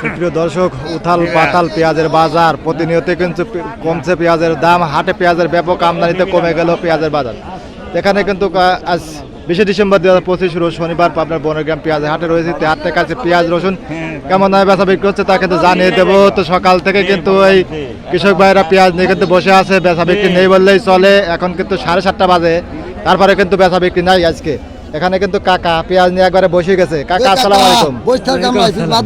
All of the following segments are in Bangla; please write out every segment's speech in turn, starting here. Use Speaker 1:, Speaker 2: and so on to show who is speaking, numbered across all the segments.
Speaker 1: সুপ্রিয় দর্শক, উথাল পাতাল পেঁয়াজের বাজার, প্রতিনিয়ত কিন্তু কমছে পেঁয়াজের দাম। হাটে পেঁয়াজের ব্যাপক আমদানিতে কমে গেল পেঁয়াজের বাজার। এখানে কিন্তু আজ 20 ডিসেম্বর 2025 রোজ শনিবার পাবনার বনগ্রাম পেঁয়াজের হাটে রয়েছে। হাটের কাছে পেঁয়াজ রসুন কেমন দামে বেচা বিক্রি হচ্ছে তা কিন্তু জানিয়ে দেবো। তো সকাল থেকে কিন্তু এই কৃষক ভাইরা পেঁয়াজ নিয়ে কিন্তু বসে আছে, বেচা বিক্রি নেই বললেই চলে। এখন কিন্তু 7:30 বাজে, তারপরে কিন্তু বেচা বিক্রি নাই আজকে। এখানে কিন্তু কাকা পেঁয়াজ নিয়ে একবারে বসে গেছে। কাকা আসসালামু আলাইকুম।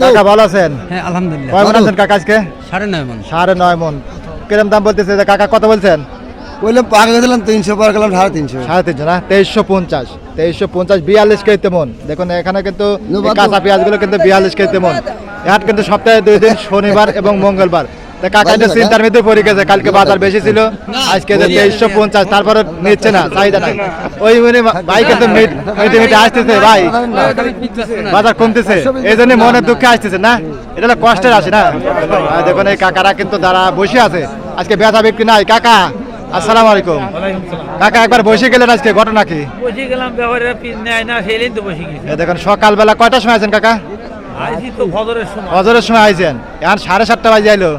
Speaker 1: কাকা ভালো আছেন?
Speaker 2: হ্যাঁ আলহামদুলিল্লাহ।
Speaker 1: কয় মন আছেন কাকা আজকে?
Speaker 2: 9.5 মণ।
Speaker 1: 9.5 মন। কিরম দাম বলতেছে কাকা, কত বলছেন?
Speaker 3: বললাম পাকা দিলাম 300, পর গেলাম 350।
Speaker 1: 350 না, 2350। 42 কেজিতে মন। দেখুন এখানে কিন্তু কাঁচা পেঁয়াজগুলো কিন্তু 42 কেজিতে মন। হাট কিন্তু সপ্তাহে 2 দিন, শনিবার এবং মঙ্গলবার। কাকা এটা চিন্তার মধ্যে পড়ে গেছে, কালকে বাজার বেশি ছিল, আজকে 2350, তারপরে নিচ্ছে না, চাহিদা নাই। ওই মানে ভাই কিন্তু মিটে আসতেছে, ভাই বাজার কমতেছে, এই জন্য মনের দুঃখে আসতেছে না, এটা হলো কষ্টের আসে না। দেখুন এই কাকারা কিন্তু তারা বসে আছে, আজকে বেচা বিক্রি নাই। কাকা আসসালামু আলাইকুম। কাকা একবার বসে গেলেন, আজকে ঘটনা কি?
Speaker 4: বসে গেলাম, ব্যবহারের পিস নেয় না, সেই দিন তো বসে গেছি।
Speaker 1: দেখুন সকালবেলা কয়টার সময় আছেন কাকা?
Speaker 4: আইছি তো ফজরের সময়।
Speaker 1: ফজরের সময় আইছেন, এখন 7:30 বাজে আইলো।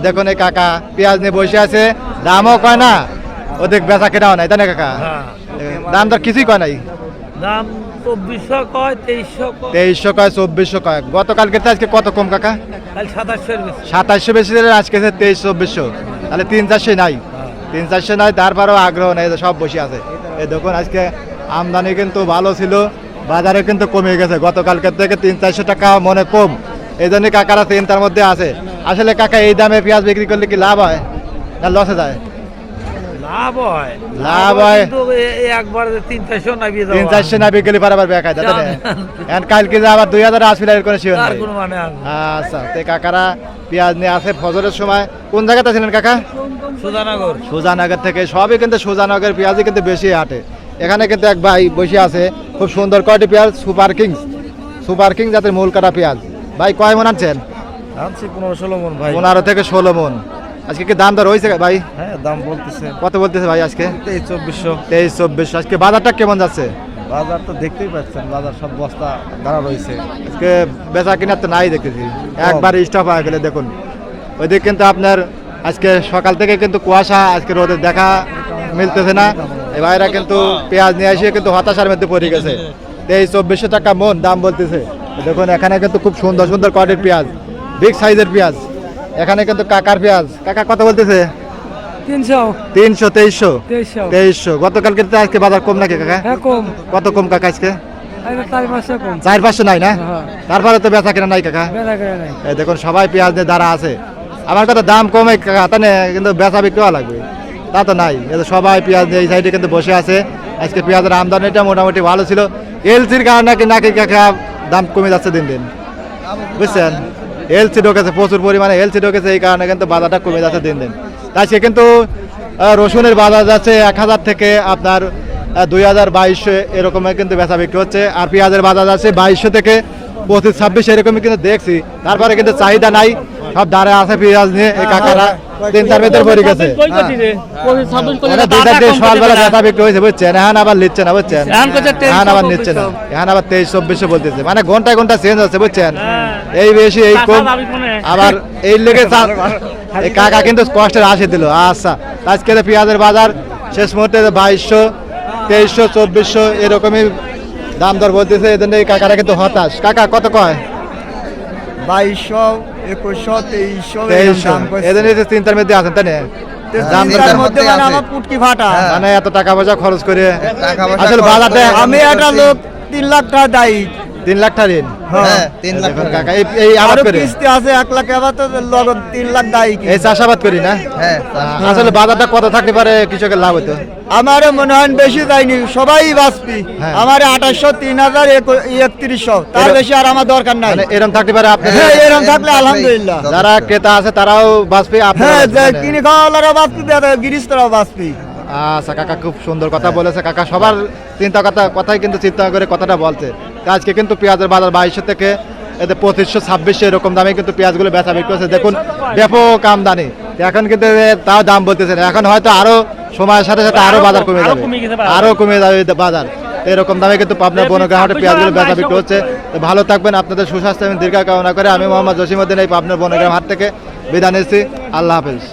Speaker 1: দেখুন এই কাকা পেঁয়াজ নিয়ে বসে আছে, দামও কয় না, ওদের বেচা কেনাও নাই, তাই না কাকা? দাম দর কিছুই কয় নাই।
Speaker 4: দাম 2400 কয়, 2300 কয়,
Speaker 1: 2300 কয়, 2400 কয়। গতকালকে আজকে কত কম কাকা?
Speaker 4: কাল 2700 এর বেশি।
Speaker 1: 2700 বেশি, আজকে 2300-2400, তাহলে 3-400 নাই, 3-400 নাই। তারপরেও আগ্রহ নেই, সব বসে আছে। এই দেখুন আজকে আমদানি কিন্তু ভালো ছিল, বাজারে কিন্তু কমে গেছে গতকালকে থেকে 300-400 টাকা মনে কম। এই জন্য কাকারা চিন্তার মধ্যে আছে। আসলে কাকা এই দামে পেঁয়াজ বিক্রি করলে কি লাভ হয় না লসে যায়?
Speaker 4: লাভ হয়,
Speaker 1: লাভ হয়,
Speaker 4: কিন্তু একবার 300 নামিয়ে দাও,
Speaker 1: 300-400 না বিকেলে পারাবার বেকায় দাদা না। এখন কালকে যে আবার 2080 এর কোনো শিওর
Speaker 4: তার
Speaker 1: নাই।
Speaker 4: কোনো মানে আর
Speaker 1: আচ্ছা, তে কাকারা পেঁয়াজ নিয়ে আছে ফজরের সময়। কোন জায়গাতে ছিলেন কাকা?
Speaker 4: সুজানগর।
Speaker 1: সুজানগর থেকে। সবই কিন্তু সুজানগরের পেঁয়াজই কিন্তু বেশি হাটে। এখানে কিন্তু এক ভাই বসে আছে, খুব সুন্দর কয়টি পেঁয়াজ, সুপার কিং জাতের মূল কাটা পেঁয়াজ। ভাই কয় মন আনছেন?
Speaker 3: আনছি 15-16 মন ভাই।
Speaker 1: 15 থেকে 16 মন। আজকে কি দাম দর হয়েছে ভাই?
Speaker 3: হ্যাঁ দাম বলতেছে।
Speaker 1: কত বলতেছে ভাই আজকে?
Speaker 3: 23-2400।
Speaker 1: 23-24। আজকে বাজারটা কেমন যাচ্ছে?
Speaker 3: বাজার তো দেখতেই পাচ্ছেন, বাজার সব বস্তা দাঁড়া রয়েছে।
Speaker 1: আজকে বেচা কিনার তো নাই দেখতেছি, একবার স্টপ হয়ে গেলে। দেখুন ওইদিকে কিন্তু আপনার আজকে সকাল থেকে কিন্তু কুয়াশা, আজকে রোদের দেখা মিলতেছে না। এই ভাইরা কিন্তু পেঁয়াজ নিয়ে এসে কিন্তু হতাশার মধ্যে পড়ে গেছে। 2300-2400 টাকা মন দাম বলতেছে। দেখুন এখানে কিন্তু খুব সুন্দর সুন্দর কোয়ালিটির পেঁয়াজ, বিগ সাইজের পেঁয়াজ। এখানে কিন্তু কাকার পেঁয়াজ। কাকা কত বলতেছে?
Speaker 4: 300
Speaker 1: 2300। গতকালকে আজকে বাজার কম নাকি কাকা?
Speaker 4: হ্যাঁ কম,
Speaker 1: কত কম কাকা আজকে?
Speaker 4: 4-500 কম।
Speaker 1: 4-500 নাই না?
Speaker 4: হ্যাঁ।
Speaker 1: তারপরে তো বেচা কেনা নাই কাকা।
Speaker 4: বেলা করে নাই।
Speaker 1: এই দেখুন সবাই পেঁয়াজ নিয়ে দাঁড়া আছে। আমার কথা দাম কমে কাকা, তা না, কিন্তু বেচা বিক্রি হওয়া লাগবে, তা তো নাই। সবাই পেঁয়াজ নিয়ে এই সাইডে কিন্তু বসে আছে। আজকে পেঁয়াজের আমদানিটা মোটামুটি ভালো ছিল, এলসির কারণে নাকি কাকা দাম কমে যাচ্ছে দিন দিন, বুঝছেন? এলসি ঢোকেছে, প্রচুর পরিমাণে এলসি ঢোকেছে, এই কারণে কিন্তু বাজারটা কমে যাচ্ছে দিন দিন। আজকে কিন্তু রসুনের বাজার যাচ্ছে 1000 থেকে আপনার 2000-2200 এরকমের কিন্তু বেচা বিক্রি হচ্ছে। আর পেঁয়াজের বাজার যাচ্ছে 2200 থেকে 25-26 এরকমই কিন্তু দেখছি। তারপরে কিন্তু চাহিদা নাই, সব দাঁড়ে আছে পেঁয়াজ নিয়ে। এই কাকারা চিন্তার ভেতর পড়ে গেছে। সকালবেলা বেচা বিক্রি হয়েছে, বুঝছেন? এখন আবার নিচ্ছে না, বুঝছেন? এখন আবার নিচ্ছে না, এখন আবার 2300-2400 বলতেছে। মানে ঘন্টায় ঘন্টা চেঞ্জ হচ্ছে, বুঝছেন? এই বেশি এই কম, আবার এই লেগে এই কাকা কিন্তু কষ্টের আসে দিল। আচ্ছা, আজকে পেঁয়াজের বাজার শেষ মুহূর্তে 2200, 2300, 2400 এরকমই দাম দর বলতেছে। এই জন্য এই কাকারা কিন্তু হতাশ। কাকা কত কয়?
Speaker 3: 2200, 2100, 2300।
Speaker 1: 2300। এই জন্য চিন্তার মধ্যে আছেন, তাই না? দাম দরের
Speaker 3: মধ্যে মানে আমার পুটকি ফাটা।
Speaker 1: মানে এত টাকা পয়সা খরচ করে আসলে বাজারটা।
Speaker 3: আমি একটা লোক 3 লাখ টাকা দায়ী।
Speaker 1: 3 লাখ টাকা ঋণ।
Speaker 3: হ্যাঁ 3 লাখ
Speaker 1: দেখুন কাকা এই আবাদ
Speaker 3: আরো
Speaker 1: করে,
Speaker 3: কিস্তি আছে 1 লাখ, আবার তো লগত 3 লাখ দায়ী।
Speaker 1: এই চাষাবাদ করি না।
Speaker 3: হ্যাঁ
Speaker 1: আসলে বাজারটা কত থাকতে পারে কৃষকের লাভ হতো?
Speaker 3: আমারে মনে হয় বেশি যায়নি, সবাই বাঁচবি।
Speaker 1: হ্যাঁ।
Speaker 3: আমার 2800, 3000, 3100, তার বেশি আর আমার দরকার নাই।
Speaker 1: মানে এরকম থাকতে পারে আপনার?
Speaker 3: হ্যাঁ এরকম থাকলে আলহামদুলিল্লাহ।
Speaker 1: যারা ক্রেতা আছে তারাও বাঁচবে,
Speaker 3: হ্যাঁ
Speaker 1: আপনারা
Speaker 3: যে কিনে খাওয়ালারা বাঁচবি, গিরিস্তরাও বাঁচবি।
Speaker 1: আচ্ছা কাকা খুব সুন্দর কথা বলেছে। কাকা সবার কথাই কিন্তু চিন্তা করে কথাটা বলছে। আজকে কিন্তু পেঁয়াজের বাজার 2200 থেকে 2500-2600 এরকম দামে কিন্তু পেঁয়াজগুলো বেচা বিক্রি হচ্ছে। দেখুন ব্যাপক আমদানি, এখন কিন্তু তাও দাম বলতেছে না। এখন হয়তো আরো সময়ের সাথে সাথে আরো বাজার কমে যাবে, আরো কমে যাবে বাজার। এরকম দামে কিন্তু পাবনার বনগ্রাম হাটে পেঁয়াজগুলো বেচা বিক্রি হচ্ছে। তো ভালো থাকবেন, আপনাদের সুস্বাস্থ্য এবং দীর্ঘায়ু কামনা করে আমি মোহাম্মদ জসিমউদ্দিন এই পাবনার বনগ্রাম হাট থেকে বিদায় নিচ্ছি। আল্লাহ হাফেজ।